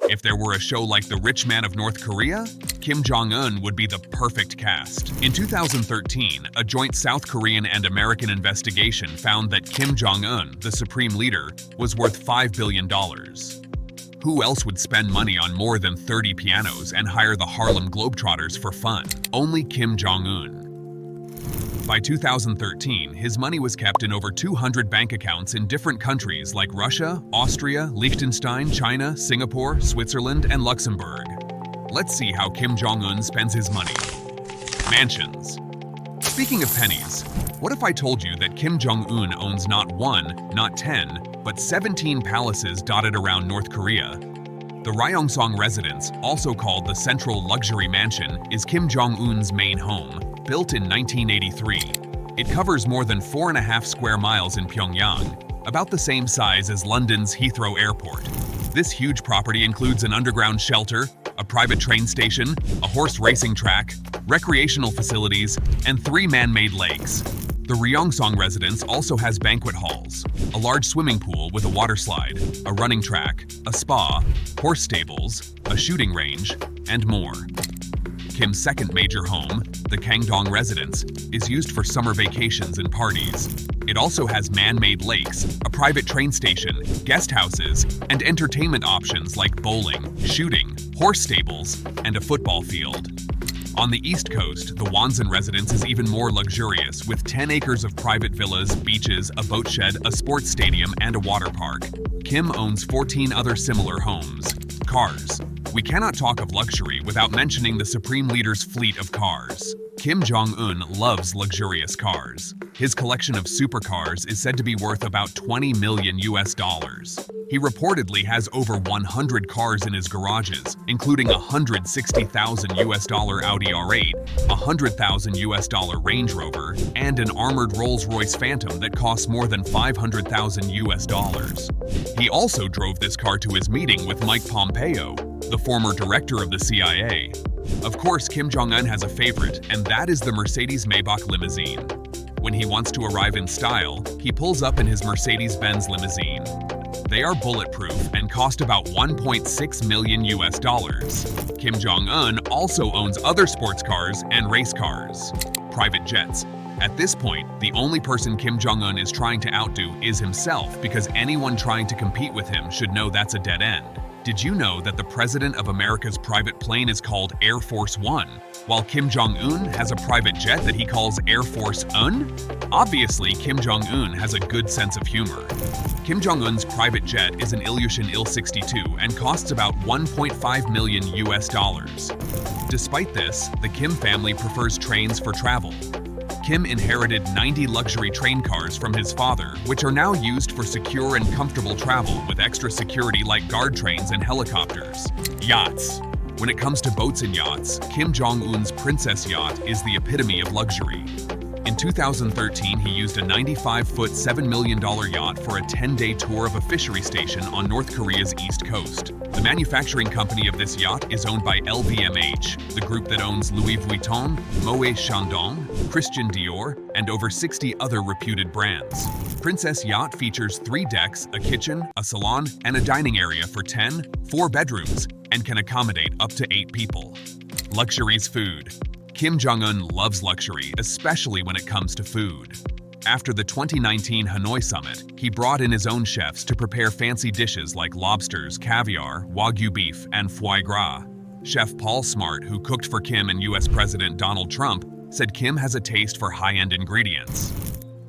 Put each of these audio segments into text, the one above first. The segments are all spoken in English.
If there were a show like The Rich Man of North Korea, Kim Jong Un would be the perfect cast. In 2013, a joint South Korean and American investigation found that Kim Jong Un, the supreme leader, was worth $5 billion. Who else would spend money on more than 30 pianos and hire the Harlem Globetrotters for fun? Only Kim Jong Un. By 2013, his money was kept in over 200 bank accounts in different countries like Russia, Austria, Liechtenstein, China, Singapore, Switzerland, and Luxembourg. Let's see how Kim Jong Un spends his money. Mansions. Speaking of pennies, what if I told you that Kim Jong Un owns not 1, not 10, but 17 palaces dotted around North Korea? The Ryeongsong residence, also called the Central Luxury Mansion, is Kim Jong Un's main home. Built in 1983, it covers more than 4.5 square miles in Pyongyang, about the same size as London's Heathrow Airport. This huge property includes an underground shelter, a private train station, a horse racing track, recreational facilities, and 3 man-made lakes. The Ryeongsong residence also has banquet halls, a large swimming pool with a water slide, a running track, a spa, horse stables, a shooting range, and more. Kim's second major home, the Kangdong residence, is used for summer vacations and parties. It also has man-made lakes, a private train station, guest houses, and entertainment options like bowling, shooting, horse stables, and a football field. On the East Coast, the Wonsan residence is even more luxurious, with 10 acres of private villas, beaches, a boat shed, a sports stadium, and a water park. Kim owns 14 other similar homes. Cars. We cannot talk of luxury without mentioning the Supreme Leader's fleet of cars. Kim Jong Un loves luxurious cars. His collection of supercars is said to be worth about $20 million. He reportedly has over 100 cars in his garages, including $160,000 Audi R8, $100,000 Range Rover, and an armored Rolls-Royce Phantom that costs more than $500,000. He also drove this car to his meeting with Mike Pompeo, the former director of the CIA. Of course, Kim Jong Un has a favorite, and that is the Mercedes-Maybach limousine. When he wants to arrive in style, he pulls up in his Mercedes-Benz limousine. They are bulletproof and cost about $1.6 million. Kim Jong Un also owns other sports cars and race cars. Private jets. At this point, the only person Kim Jong Un is trying to outdo is himself, because anyone trying to compete with him should know that's a dead end. Did you know that the President of America's private plane is called Air Force One, while Kim Jong Un has a private jet that he calls Air Force Un? Obviously, Kim Jong Un has a good sense of humor. Kim Jong Un's private jet is an Ilyushin Il-62 and costs about $1.5 million. Despite this, the Kim family prefers trains for travel. Kim inherited 90 luxury train cars from his father, which are now used for secure and comfortable travel with extra security like guard trains and helicopters. Yachts. When it comes to boats and yachts, Kim Jong Un's Princess Yacht is the epitome of luxury. In 2013, he used a 95-foot, $7 million yacht for a 10-day tour of a fishery station on North Korea's east coast. The manufacturing company of this yacht is owned by LVMH, the group that owns Louis Vuitton, Moet Chandon, Christian Dior, and over 60 other reputed brands. Princess Yacht features 3 decks, a kitchen, a salon, and a dining area for 4 bedrooms, and can accommodate up to 8 people. Luxuries food. Kim Jong Un loves luxury, especially when it comes to food. After the 2019 Hanoi summit, he brought in his own chefs to prepare fancy dishes like lobsters, caviar, Wagyu beef, and foie gras. Chef Paul Smart, who cooked for Kim and US President Donald Trump, said Kim has a taste for high-end ingredients.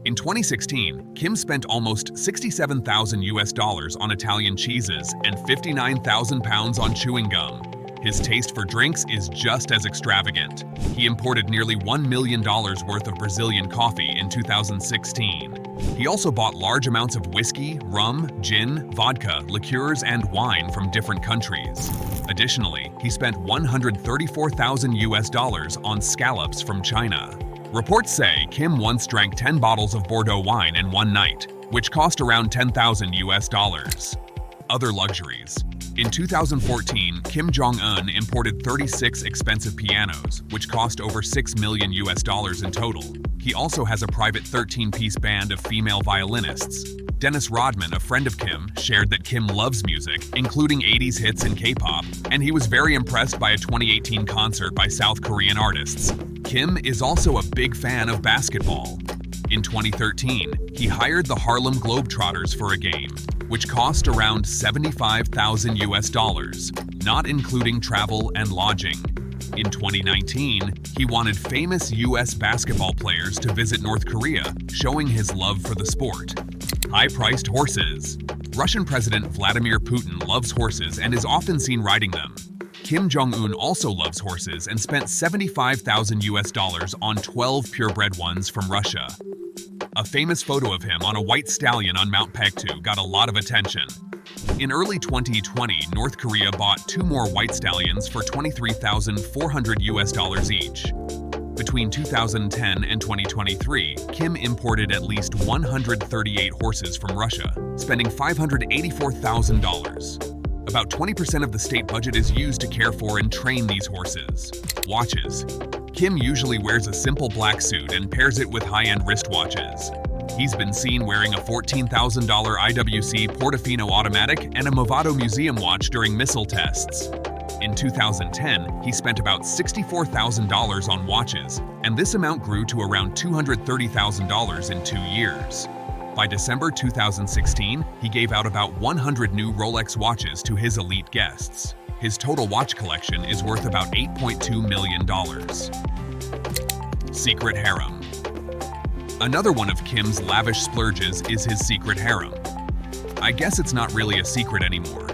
In 2016, Kim spent almost $67,000 on Italian cheeses and 59,000 pounds on chewing gum. His taste for drinks is just as extravagant. He imported nearly $1 million worth of Brazilian coffee in 2016. He also bought large amounts of whiskey, rum, gin, vodka, liqueurs, and wine from different countries. Additionally, he spent $134,000 on scallops from China. Reports say Kim once drank 10 bottles of Bordeaux wine in one night, which cost around $10,000. Other luxuries. In 2014, Kim Jong Un imported 36 expensive pianos, which cost over $6 million in total. He also has a private 13-piece band of female violinists. Dennis Rodman, a friend of Kim, shared that Kim loves music, including 80s hits and K-pop, and he was very impressed by a 2018 concert by South Korean artists. Kim is also a big fan of basketball. In 2013, he hired the Harlem Globetrotters for a game, which cost around $75,000, not including travel and lodging. In 2019, he wanted famous US basketball players to visit North Korea, showing his love for the sport. High-priced horses. Russian President Vladimir Putin loves horses and is often seen riding them. Kim Jong Un also loves horses and spent $75,000 on 12 purebred ones from Russia. A famous photo of him on a white stallion on Mount Paektu got a lot of attention. In early 2020, North Korea bought 2 more white stallions for $23,400 each. Between 2010 and 2023, Kim imported at least 138 horses from Russia, spending $584,000. About 20% of the state budget is used to care for and train these horses. Watches. Kim usually wears a simple black suit and pairs it with high-end wristwatches. He's been seen wearing a $14,000 IWC Portofino automatic and a Movado museum watch during missile tests. In 2010, he spent about $64,000 on watches, and this amount grew to around $230,000 in 2 years. By December 2016, he gave out about 100 new Rolex watches to his elite guests. His total watch collection is worth about $8.2 million. Secret harem. Another one of Kim's lavish splurges is his secret harem. I guess it's not really a secret anymore.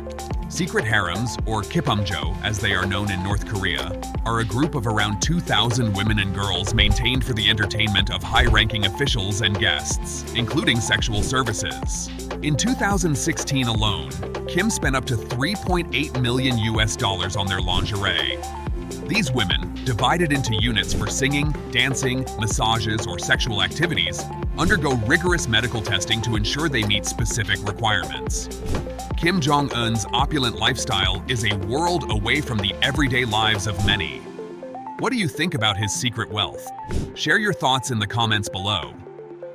Secret harems, or kippamjo as they are known in North Korea, are a group of around 2,000 women and girls maintained for the entertainment of high-ranking officials and guests, including sexual services. In 2016 alone, Kim spent up to $3.8 million on their lingerie. These women, divided into units for singing, dancing, massages, or sexual activities, undergo rigorous medical testing to ensure they meet specific requirements. Kim Jong Un's opulent lifestyle is a world away from the everyday lives of many. What do you think about his secret wealth? Share your thoughts in the comments below.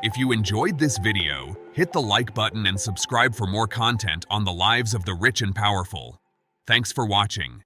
If you enjoyed this video, hit the like button and subscribe for more content on the lives of the rich and powerful. Thanks for watching.